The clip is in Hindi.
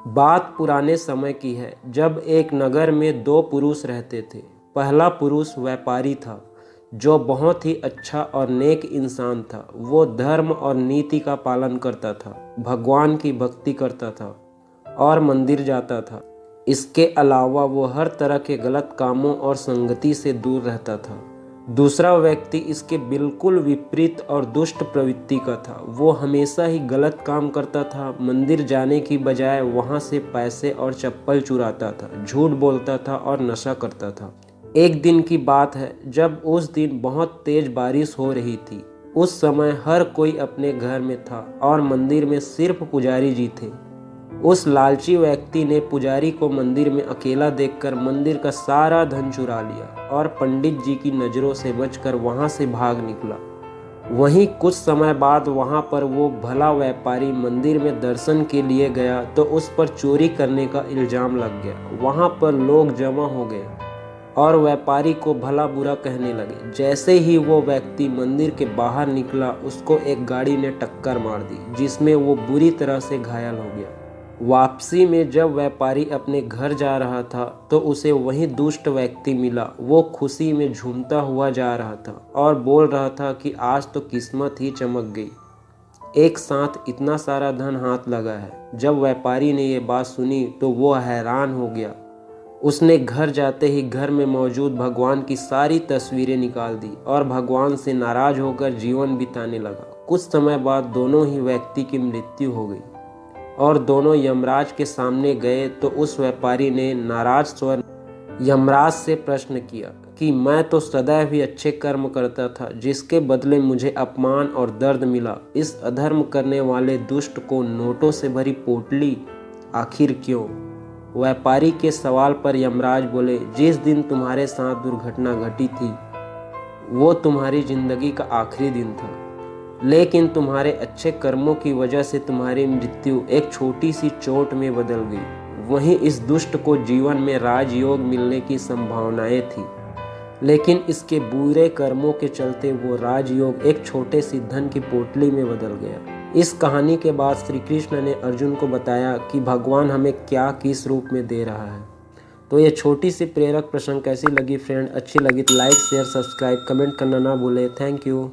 बात पुराने समय की है, जब एक नगर में दो पुरुष रहते थे। पहला पुरुष व्यापारी था, जो बहुत ही अच्छा और नेक इंसान था। वो धर्म और नीति का पालन करता था, भगवान की भक्ति करता था और मंदिर जाता था। इसके अलावा वो हर तरह के गलत कामों और संगति से दूर रहता था। दूसरा व्यक्ति इसके बिल्कुल विपरीत और दुष्ट प्रवृत्ति का था। वो हमेशा ही गलत काम करता था, मंदिर जाने की बजाय वहाँ से पैसे और चप्पल चुराता था, झूठ बोलता था और नशा करता था। एक दिन की बात है, जब उस दिन बहुत तेज बारिश हो रही थी। उस समय हर कोई अपने घर में था और मंदिर में सिर्फ पुजारी जी थे। उस लालची व्यक्ति ने पुजारी को मंदिर में अकेला देखकर मंदिर का सारा धन चुरा लिया और पंडित जी की नज़रों से बचकर वहां से भाग निकला। वहीं कुछ समय बाद वहां पर वो भला व्यापारी मंदिर में दर्शन के लिए गया तो उस पर चोरी करने का इल्ज़ाम लग गया। वहां पर लोग जमा हो गए और व्यापारी को भला बुरा कहने लगे। जैसे ही वो व्यक्ति मंदिर के बाहर निकला, उसको एक गाड़ी ने टक्कर मार दी, जिसमें वो बुरी तरह से घायल हो गया। वापसी में जब व्यापारी अपने घर जा रहा था तो उसे वही दुष्ट व्यक्ति मिला। वो खुशी में झूमता हुआ जा रहा था और बोल रहा था कि आज तो किस्मत ही चमक गई, एक साथ इतना सारा धन हाथ लगा है। जब व्यापारी ने ये बात सुनी तो वो हैरान हो गया। उसने घर जाते ही घर में मौजूद भगवान की सारी तस्वीरें निकाल दी और भगवान से नाराज होकर जीवन बिताने लगा। कुछ समय बाद दोनों ही व्यक्ति की मृत्यु हो गई और दोनों यमराज के सामने गए तो उस व्यापारी ने नाराज स्वर यमराज से प्रश्न किया कि मैं तो सदैव ही अच्छे कर्म करता था, जिसके बदले मुझे अपमान और दर्द मिला। इस अधर्म करने वाले दुष्ट को नोटों से भरी पोटली आखिर क्यों? व्यापारी के सवाल पर यमराज बोले, जिस दिन तुम्हारे साथ दुर्घटना घटी थी वो तुम्हारी जिंदगी का आखिरी दिन था, लेकिन तुम्हारे अच्छे कर्मों की वजह से तुम्हारी मृत्यु एक छोटी सी चोट में बदल गई। वहीं इस दुष्ट को जीवन में राजयोग मिलने की संभावनाएं थी, लेकिन इसके बुरे कर्मों के चलते वो राजयोग एक छोटे सी धन की पोटली में बदल गया। इस कहानी के बाद श्री कृष्ण ने अर्जुन को बताया कि भगवान हमें क्या किस रूप में दे रहा है। तो ये छोटी सी प्रेरक प्रसंग कैसी लगी फ्रेंड? अच्छी लगी तो लाइक शेयर सब्सक्राइब कमेंट करना ना भूले। Thank you.